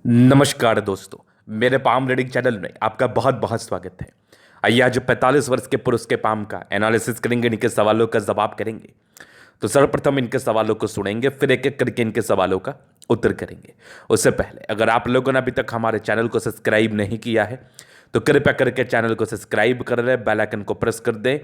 नमस्कार दोस्तों। मेरे पाम रीडिंग चैनल में आपका बहुत बहुत स्वागत है। आइए आज 45 वर्ष के पुरुष के पाम का एनालिसिस करेंगे, इनके सवालों का जवाब करेंगे। तो सर्वप्रथम इनके सवालों को सुनेंगे, फिर एक एक करके इनके सवालों का उत्तर करेंगे। उससे पहले अगर आप लोगों ने अभी तक हमारे चैनल को सब्सक्राइब नहीं किया है तो कृपया करके चैनल को सब्सक्राइब कर लें, बेल आइकन को प्रेस कर दें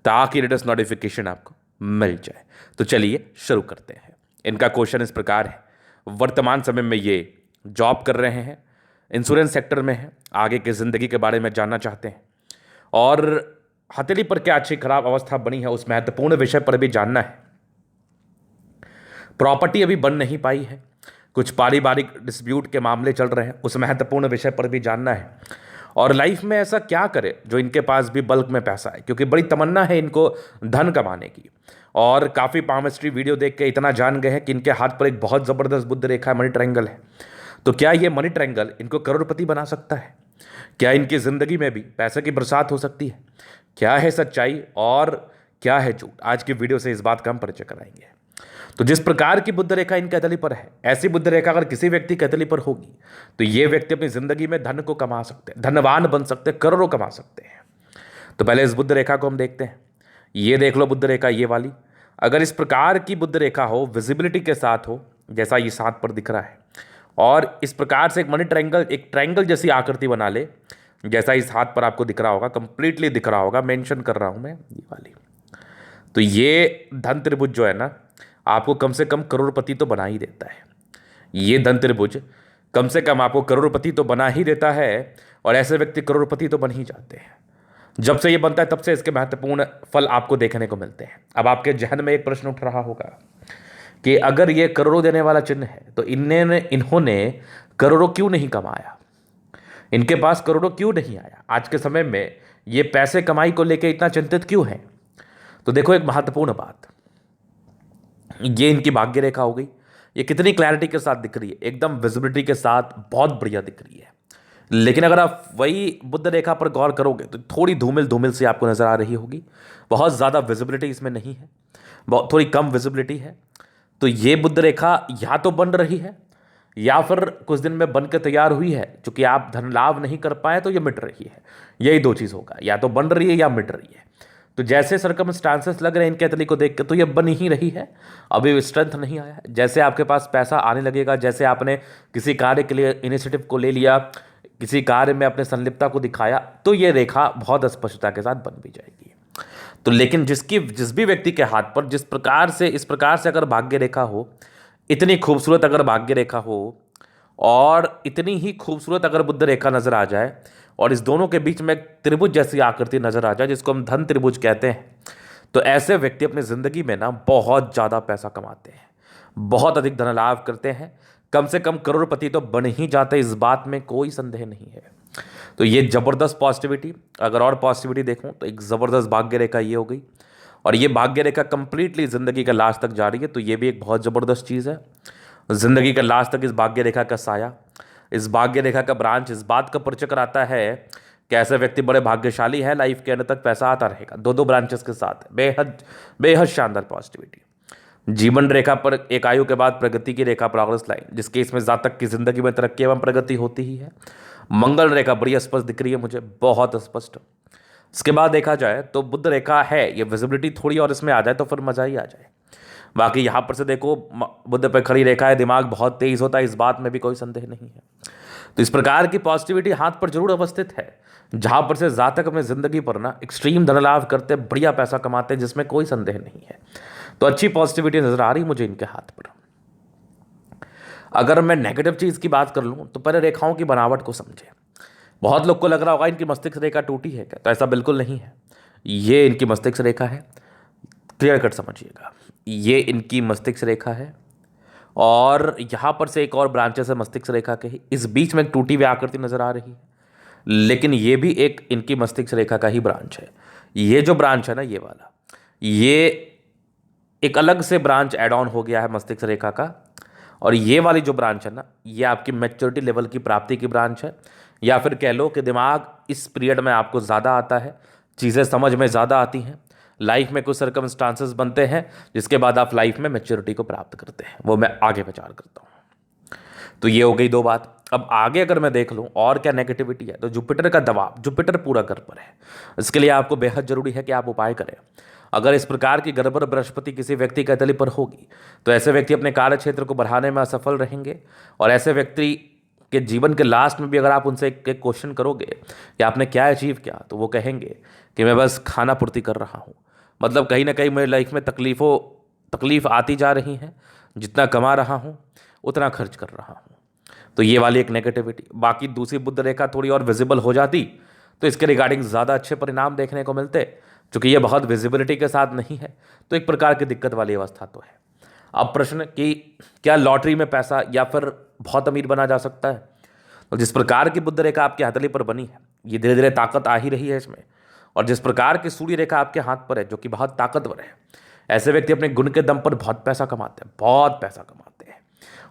ताकि लेटेस्ट नोटिफिकेशन आपको मिल जाए। तो चलिए शुरू करते हैं। इनका क्वेश्चन इस प्रकार है। वर्तमान समय में ये जॉब कर रहे हैं, इंश्योरेंस सेक्टर में हैं, आगे की ज़िंदगी के बारे में जानना चाहते हैं और हथेली पर क्या अच्छी खराब अवस्था बनी है उस महत्वपूर्ण विषय पर भी जानना है। प्रॉपर्टी अभी बन नहीं पाई है, कुछ पारिवारिक डिस्प्यूट के मामले चल रहे हैं, उस महत्वपूर्ण विषय पर भी जानना है। और लाइफ में ऐसा क्या करे जो इनके पास भी बल्क में पैसा है, क्योंकि बड़ी तमन्ना है इनको धन कमाने की। और काफ़ी पामस्ट्री वीडियो देख के इतना जान गए हैं कि इनके हाथ पर एक बहुत ज़बरदस्त बुद्ध रेखा मनी ट्रायंगल है। तो क्या ये मनी ट्रायंगल इनको करोड़पति बना सकता है? क्या इनकी ज़िंदगी में भी पैसे की बरसात हो सकती है? क्या है सच्चाई और क्या है झूठ? आज की वीडियो से इस बात का हम परिचय कराएंगे। तो जिस प्रकार की बुद्ध रेखा इनके हथेली पर है, ऐसी बुद्ध रेखा अगर किसी व्यक्ति के हथेली पर होगी तो ये व्यक्ति अपनी जिंदगी में धन को कमा सकते हैं, धनवान बन सकते हैं, करोड़ों कमा सकते हैं। तो पहले इस बुद्ध रेखा को हम देखते हैं। ये देख लो बुद्ध रेखा, ये वाली। अगर इस प्रकार की बुद्ध रेखा हो, विजिबिलिटी के साथ हो, जैसा ये साथ पर दिख रहा है, और इस प्रकार से एक मनी ट्रायंगल, एक ट्रायंगल जैसी आकृति बना ले, जैसा इस हाथ पर आपको दिख रहा होगा, कंप्लीटली दिख रहा होगा, मेंशन कर रहा हूं मैं ये वाली। तो ये धन त्रिभुज जो है ना, आपको कम से कम करोड़पति तो बना ही देता है। ये धन त्रिभुज कम से कम आपको करोड़पति तो बना ही देता है, और ऐसे व्यक्ति करोड़पति तो बन ही जाते हैं। जब से ये बनता है तब से इसके महत्वपूर्ण फल आपको देखने को मिलते हैं। अब आपके जहन में एक प्रश्न उठ रहा होगा कि अगर ये करोड़ों देने वाला चिन्ह है तो इन्होंने करोड़ों क्यों नहीं कमाया, इनके पास करोड़ों क्यों नहीं आया, आज के समय में ये पैसे कमाई को लेकर इतना चिंतित क्यों है? तो देखो एक महत्वपूर्ण बात, ये इनकी भाग्य रेखा हो गई। ये कितनी क्लैरिटी के साथ दिख रही है, एकदम विजिबिलिटी के साथ बहुत बढ़िया दिख रही है। लेकिन अगर आप वही बुद्ध रेखा पर गौर करोगे तो थोड़ी धूमिल धूमिल सी आपको नजर आ रही होगी। बहुत ज़्यादा विजिबिलिटी इसमें नहीं है, बहुत थोड़ी कम विजिबिलिटी है। तो ये बुद्ध रेखा या तो बन रही है या फिर कुछ दिन में बन के तैयार हुई है, चूंकि आप धन लाभ नहीं कर पाए तो ये मिट रही है। यही दो चीज़ होगा, या तो बन रही है या मिट रही है। तो जैसे सरकमस्टांसेस लग रहे हैं इनके हथेली को देख के तो ये बन ही रही है, अभी स्ट्रेंथ नहीं आया है। जैसे आपके पास पैसा आने लगेगा, जैसे आपने किसी कार्य के लिए इनिशिएटिव को ले लिया, किसी कार्य में अपने संलिप्तता को दिखाया, तो ये रेखा बहुत स्पष्टता के साथ बन भी जाएगी। तो लेकिन जिस भी व्यक्ति के हाथ पर जिस प्रकार से इस प्रकार से अगर भाग्य रेखा हो, इतनी खूबसूरत अगर भाग्य रेखा हो और इतनी ही खूबसूरत अगर बुद्ध रेखा नजर आ जाए और इस दोनों के बीच में एक त्रिभुज जैसी आकृति नजर आ जाए जिसको हम धन त्रिभुज कहते हैं, तो ऐसे व्यक्ति अपनी जिंदगी में ना बहुत ज़्यादा पैसा कमाते हैं, बहुत अधिक धन लाभ करते हैं, कम से कम करोड़पति तो बन ही जाते हैं, इस बात में कोई संदेह नहीं है। तो ये ज़बरदस्त पॉजिटिविटी, अगर और पॉजिटिविटी देखूं तो एक ज़बरदस्त भाग्य रेखा ये हो गई, और ये भाग्य रेखा कंप्लीटली ज़िंदगी का लास्ट तक जा रही है। तो ये भी एक बहुत ज़बरदस्त चीज़ है। ज़िंदगी का लास्ट तक इस भाग्य रेखा का साया, इस भाग्य रेखा का ब्रांच इस बात का परिचय कराता है कि ऐसे व्यक्ति बड़े भाग्यशाली है, लाइफ के अंत तक पैसा आता रहेगा। दो दो ब्रांचेस के साथ बेहद बेहद शानदार पॉजिटिविटी। जीवन रेखा पर एक आयु के बाद प्रगति की रेखा, प्रोग्रेस लाइन, जिसके इसमें जातक की जिंदगी में तरक्की एवं प्रगति होती ही है। मंगल रेखा बड़ी स्पष्ट दिख रही है मुझे, बहुत स्पष्ट। इसके बाद देखा जाए तो बुद्ध रेखा है, ये विजिबिलिटी थोड़ी और इसमें आ जाए तो फिर मजा ही आ जाए। बाकी यहाँ पर से देखो बुद्ध पे खड़ी रेखा है, दिमाग बहुत तेज होता है, इस बात में भी कोई संदेह नहीं है। तो इस प्रकार की पॉजिटिविटी हाथ पर जरूर अवस्थित है, जहां पर से जातक अपने जिंदगी पर ना एक्सट्रीम धन लाभ करते, बढ़िया पैसा कमाते हैं, जिसमें कोई संदेह नहीं है। तो अच्छी पॉजिटिविटी नजर आ रही मुझे इनके हाथ पर। अगर मैं नेगेटिव चीज की बात कर लूं तो पहले रेखाओं की बनावट को समझे। बहुत लोग को लग रहा होगा इनकी मस्तिष्क रेखा टूटी है क्या, तो ऐसा बिल्कुल नहीं है। ये इनकी मस्तिष्क रेखा है, क्लियर कट समझिएगा। ये इनकी मस्तिष्क रेखा है और यहां पर से एक और ब्रांचेस है मस्तिष्क रेखा के ही, इस बीच में एक टूटी हुई आकृति नजर आ रही है, लेकिन ये भी एक इनकी मस्तिष्क रेखा का ही ब्रांच है। ये जो ब्रांच है ना, ये वाला, ये एक अलग से ब्रांच एड ऑन हो गया है मस्तिष्क रेखा का। और ये वाली जो ब्रांच है ना, ये आपकी मैच्योरिटी लेवल की प्राप्ति की ब्रांच है, या फिर कह लो कि दिमाग इस पीरियड में आपको ज़्यादा आता है, चीज़ें समझ में ज़्यादा आती हैं, लाइफ में कुछ सर्कमस्टांसेस बनते हैं जिसके बाद आप लाइफ में मैच्योरिटी को प्राप्त करते हैं, वो मैं आगे विचार करता हूँ। तो ये हो गई दो बात। अब आगे अगर मैं देख लूँ और क्या नेगेटिविटी है, तो जुपिटर का दबाव, जुपिटर पूरा घर पर है। इसके लिए आपको बेहद जरूरी है कि आप उपाय करें। अगर इस प्रकार की गड़बड़ बृहस्पति किसी व्यक्ति के तली पर होगी, तो ऐसे व्यक्ति अपने कार्य क्षेत्र को बढ़ाने में असफल रहेंगे। और ऐसे व्यक्ति के जीवन के लास्ट में भी अगर आप उनसे एक क्वेश्चन करोगे कि आपने क्या अचीव किया, तो वो कहेंगे कि मैं बस खाना पूर्ति कर रहा हूँ। मतलब कहीं ना कहीं मेरी लाइफ में तकलीफ आती जा रही है, जितना कमा रहा हूँ उतना खर्च कर रहा हूँ। तो ये वाली एक नेगेटिविटी। बाकी दूसरी बुद्ध रेखा थोड़ी और विजिबल हो जाती तो इसके रिगार्डिंग ज़्यादा अच्छे परिणाम देखने को मिलते। चूंकि ये बहुत विजिबिलिटी के साथ नहीं है, तो एक प्रकार की दिक्कत वाली अवस्था तो है। अब प्रश्न कि क्या लॉटरी में पैसा या फिर बहुत अमीर बना जा सकता है? तो जिस प्रकार की बुद्ध रेखा आपकी हथेली पर बनी है, ये धीरे धीरे ताकत आ ही रही है इसमें। और जिस प्रकार की सूर्य रेखा आपके हाथ पर है, जो कि बहुत ताकतवर है, ऐसे व्यक्ति अपने गुण के दम पर बहुत पैसा कमाते हैं, बहुत पैसा कमाते हैं।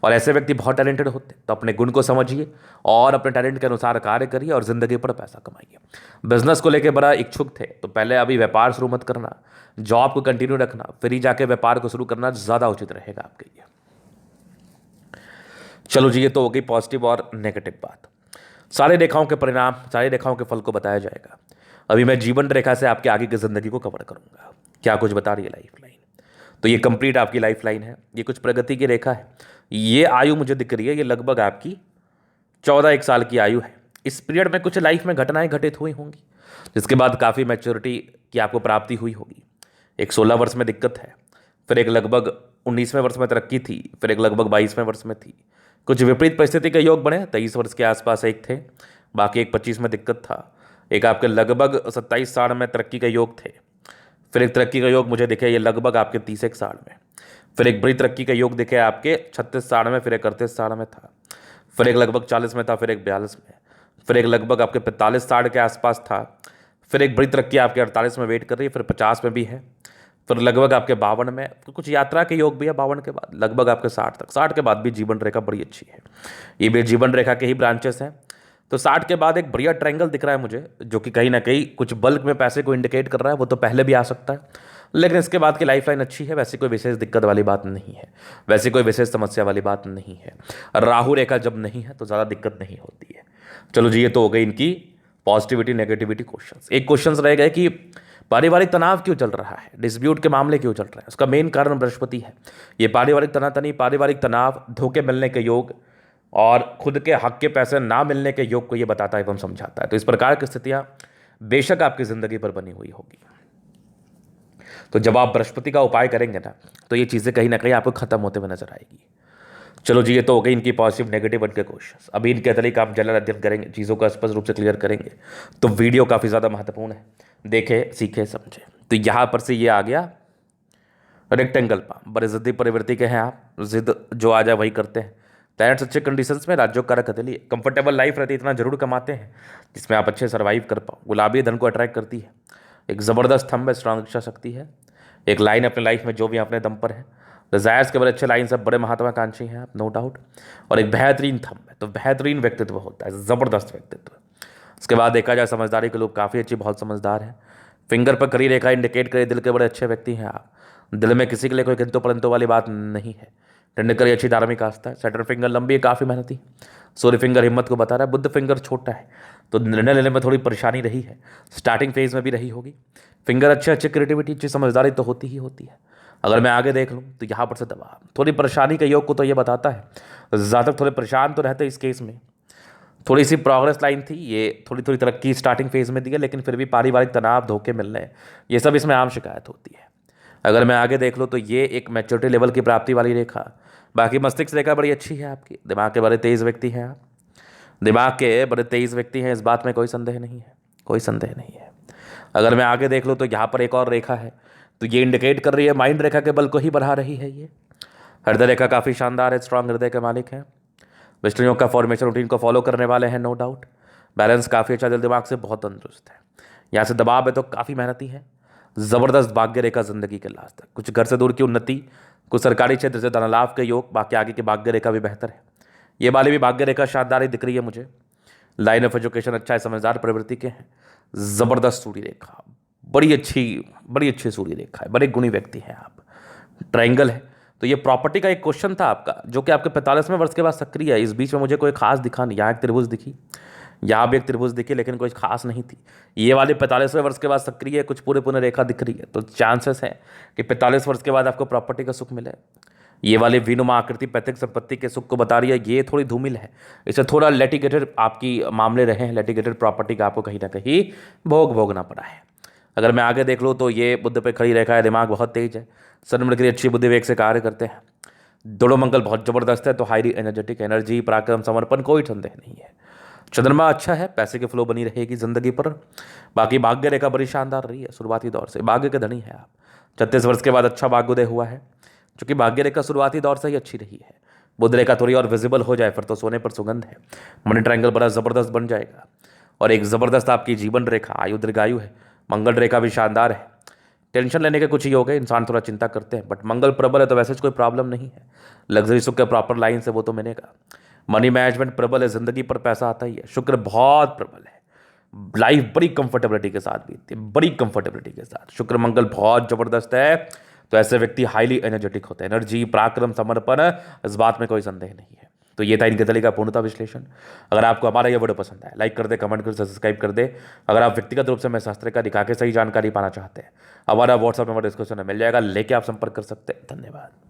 और ऐसे व्यक्ति बहुत टैलेंटेड होते हैं। तो अपने गुण को समझिए और अपने टैलेंट के अनुसार कार्य करिए और जिंदगी पर पैसा कमाइए। बिजनेस को लेकर बड़ा इच्छुक थे, तो पहले अभी व्यापार शुरू मत करना, जॉब को कंटिन्यू रखना, फिर ही जाके व्यापार को शुरू करना ज़्यादा उचित रहेगा आपके लिए। चलो जी, ये तो हो गई पॉजिटिव और नेगेटिव बात। सारी रेखाओं के परिणाम, सारी रेखाओं के फल को बताया जाएगा। अभी मैं जीवन रेखा से आपके आगे की जिंदगी को कवर करूंगा, क्या कुछ बता रही है लाइफ लाइन। तो ये कंप्लीट आपकी लाइफ लाइन है, ये कुछ प्रगति की रेखा है। ये आयु मुझे दिख रही है, ये लगभग आपकी 14 साल की आयु है। इस पीरियड में कुछ लाइफ में घटनाएं घटित हुई होंगी, जिसके बाद काफ़ी मैच्योरिटी की आपको प्राप्ति हुई होगी। एक 16 वर्ष में दिक्कत है, फिर एक लगभग 19वें वर्ष में तरक्की थी, फिर एक लगभग 22वें वर्ष में थी। कुछ विपरीत परिस्थिति के योग बने, 23 वर्ष के आसपास एक थे, बाकी एक 25 में दिक्कत था। एक आपके लगभग 27 साल में तरक्की के योग थे। फिर एक तरक्की का योग मुझे दिखे ये लगभग आपके 30 साल में। फिर एक बड़ी तरक्की का योग दिखे आपके 36 साल में, फिर एक 38 साल में था, फिर एक लगभग 40 में था, फिर एक 42 में, फिर एक लगभग आपके 45 साल के आसपास था, फिर एक बड़ी तरक्की आपके 48 में वेट कर रही है, फिर 50 में भी है, फिर लगभग आपके 52 में। तो कुछ यात्रा के योग भी है 52 के बाद, लगभग आपके 60 तक। 60 के बाद भी जीवन रेखा बड़ी अच्छी है। ये भी जीवन रेखा के ही ब्रांचेस हैं। तो 60 के बाद एक बढ़िया ट्रायंगल दिख रहा है मुझे, जो कि कहीं ना कहीं कुछ बल्क में पैसे को इंडिकेट कर रहा है। वो तो पहले भी आ सकता है, लेकिन इसके बाद की लाइफ लाइन अच्छी है। वैसी कोई विशेष दिक्कत वाली बात नहीं है, वैसी कोई विशेष समस्या वाली बात नहीं है। राहु रेखा जब नहीं है तो ज़्यादा दिक्कत नहीं होती है। चलो जी, ये तो हो गई इनकी पॉजिटिविटी नेगेटिविटी क्वेश्चंस। एक क्वेश्चंस रह गए कि पारिवारिक तनाव क्यों चल रहा है, डिस्प्यूट के मामले क्यों चल रहे हैं। उसका मेन कारण बृहस्पति है। ये पारिवारिक तनातनी, पारिवारिक तनाव, धोखे मिलने के योग और खुद के हक के पैसे ना मिलने के योग को ये बताता है एवं समझाता है। तो इस प्रकार की स्थितियां बेशक आपकी जिंदगी पर बनी हुई होगी। तो जब आप बृहस्पति का उपाय करेंगे ना, तो ये चीज़ें कहीं ना कहीं आपको खत्म होते हुए नजर आएगी। चलो जी, ये तो हो गई इनकी पॉजिटिव नेगेटिव के क्वेश्चन। अभी इनके तरीके आप जनरल अध्ययन करेंगे, चीज़ों को स्पष्ट रूप से क्लियर करेंगे, तो वीडियो काफ़ी ज़्यादा महत्वपूर्ण है। देखे, सीखे, समझे। तो यहाँ पर से ये आ गया रेक्टेंगल पाम। बड़े जिद्दी प्रवृत्ति के हैं आप, जिद जो आ जाए वही करते हैं। पेरेंट्स अच्छे कंडीशंस में, राज्यों कारक हथेली, कंफर्टेबल लाइफ रहती है, इतना जरूर कमाते हैं जिसमें आप अच्छे सर्वाइव कर पाओ। गुलाबी धन को अट्रैक्ट करती है। एक ज़बरदस्त थंब है, स्ट्रांग इच्छा शक्ति है। एक लाइन अपने लाइफ में जो भी अपने दम पर है। डिजायर्स के बड़े अच्छे लाइन, सब बड़े महत्वाकांक्षी हैं आप, नो डाउट। और एक बेहतरीन थंब है, तो बेहतरीन व्यक्तित्व होता है, ज़बरदस्त व्यक्तित्व। उसके बाद देखा जाए समझदारी के लोग काफ़ी अच्छी, बहुत समझदार हैं। फिंगर पर करी रेखा इंडिकेट करे दिल के बड़े अच्छे व्यक्ति हैं आप। दिल में किसी के लिए कोई किंतु परंतु वाली बात नहीं है। टेंडुलकर अच्छी धार्मिक आस्था है। सैटर्न फिंगर लंबी है, काफ़ी मेहनती। सूर्य फिंगर हिम्मत को बता रहा है। बुद्ध फिंगर छोटा है, तो निर्णय लेने में थोड़ी परेशानी रही है, स्टार्टिंग फेज में भी रही होगी। फिंगर अच्छी क्रिएटिविटी, अच्छी समझदारी तो होती ही होती है। अगर मैं आगे देख लूँ तो यहाँ पर से दबाव, थोड़ी परेशानी के योग को तो ये बताता है। ज़्यादातर थोड़े परेशान तो रहते इस केस में। थोड़ी सी प्रोग्रेस लाइन थी, ये थोड़ी थोड़ी तरक्की स्टार्टिंग फेज में दी है, लेकिन फिर भी पारिवारिक तनाव, धोखे मिलने, ये सब इसमें आम शिकायत होती है। अगर मैं आगे देख लूँ तो ये एक मैच्योरिटी लेवल की प्राप्ति वाली रेखा। बाकी मस्तिष्क रेखा बड़ी अच्छी है आपकी। दिमाग के बड़े तेज व्यक्ति हैं आप, दिमाग के बड़े तेज व्यक्ति हैं, इस बात में कोई संदेह नहीं है, कोई संदेह नहीं है। अगर मैं आगे देख लूँ तो यहाँ पर एक और रेखा है, तो ये इंडिकेट कर रही है माइंड रेखा के बल को ही बढ़ा रही है। ये हृदय रेखा काफ़ी शानदार है, स्ट्रांग हृदय के मालिक हैं। विष्णु योग का फॉर्मेशन रूटीन को फॉलो करने वाले हैं, नो डाउट। बैलेंस काफ़ी अच्छा, दिल दिमाग से बहुत तंदुरुस्त है। यहाँ से दबाव है तो काफ़ी मेहनती है। ज़बरदस्त भाग्य रेखा जिंदगी के लास्ट तक। कुछ घर से दूर की उन्नति, कुछ सरकारी क्षेत्र से धन लाभ के योग। बाकी आगे की भाग्य रेखा भी बेहतर है। ये वाली भी भाग्य रेखा शानदार ही दिख रही है मुझे। लाइन ऑफ एजुकेशन अच्छा है, समझदार प्रवृत्ति के हैं। ज़बरदस्त सूर्य रेखा, बड़ी अच्छी सूर्य रेखा है, बड़े गुणी व्यक्ति हैं आप। ट्रायंगल है, तो तो ये प्रॉपर्टी का एक क्वेश्चन था आपका, जो कि आपके 45वें वर्ष के बाद सक्रिय है। इस बीच में मुझे कोई खास दिखा नहीं। यहाँ एक त्रिभुज दिखी, यहाँ भी एक त्रिभुज दिखी, लेकिन कोई खास नहीं थी। ये वाले 45वें वर्ष के बाद सक्रिय है, कुछ पूरे पूरे रेखा दिख रही है, तो चांसेस हैं कि 45 वर्ष के बाद आपको प्रॉपर्टी का सुख मिले। ये वाले विनुमा आकृति पैतृक संपत्ति के सुख को बता रही है, ये थोड़ी धूमिल है। इसे थोड़ा लिटिगेटेड आपकी मामले रहे हैं, लिटिगेटेड प्रॉपर्टी का आपको कहीं ना कहीं भोगना पड़ा है। अगर मैं आगे देख लूँ तो ये बुद्ध पे खड़ी रेखा है, दिमाग बहुत तेज है, सन्मृत की अच्छी बुद्धि वेग से कार्य करते हैं, दोनों मंगल बहुत जबरदस्त है, तो हाईली एनर्जेटिक, एनर्जी, पराक्रम, समर्पण, कोई संदेह नहीं है। चंद्रमा अच्छा है, पैसे की फ्लो बनी रहेगी जिंदगी पर। बाकी भाग्य रेखा बड़ी शानदार रही है शुरुआती दौर से, भाग्य के धनी है आप। 36 वर्ष के बाद अच्छा भाग्योदय हुआ है, क्योंकि भाग्य रेखा शुरुआती दौर से ही अच्छी रही है। बुध रेखा थोड़ी और विजिबल हो जाए फिर तो सोने पर सुगंध है। मनी ट्रायंगल बड़ा जबरदस्त बन जाएगा, और एक जबरदस्त आपकी जीवन रेखा आयु दीर्घायु है। मंगल रेखा भी शानदार है। टेंशन लेने के कुछ ही हो गए, इंसान थोड़ा चिंता करते हैं, बट मंगल प्रबल है तो वैसे कोई प्रॉब्लम नहीं है। लग्जरी सुख के प्रॉपर लाइन से वो तो मिलेगा। मनी मैनेजमेंट प्रबल है, जिंदगी पर पैसा आता ही है। शुक्र बहुत प्रबल है, लाइफ बड़ी कंफर्टेबिलिटी के साथ बीतती है, बड़ी कंफर्टेबिलिटी के साथ। शुक्र मंगल बहुत जबरदस्त है, तो ऐसे व्यक्ति हाईली एनर्जेटिक होते हैं। एनर्जी, पराक्रम, समर्पण, इस बात में कोई संदेह नहीं है। तो ये था इनके तले का पूर्णता विश्लेषण। अगर आपको हमारा ये वीडियो पसंद आया, लाइक कर दे, कमेंट कर, सब्सक्राइब कर दे। अगर आप व्यक्तिगत रूप से मैं शास्त्र का दिखा के सही जानकारी पाना चाहते हैं, हमारा व्हाट्सअप नंबर डिस्क्रिप्शन में मिल जाएगा, लेके आप संपर्क कर सकते हैं। धन्यवाद।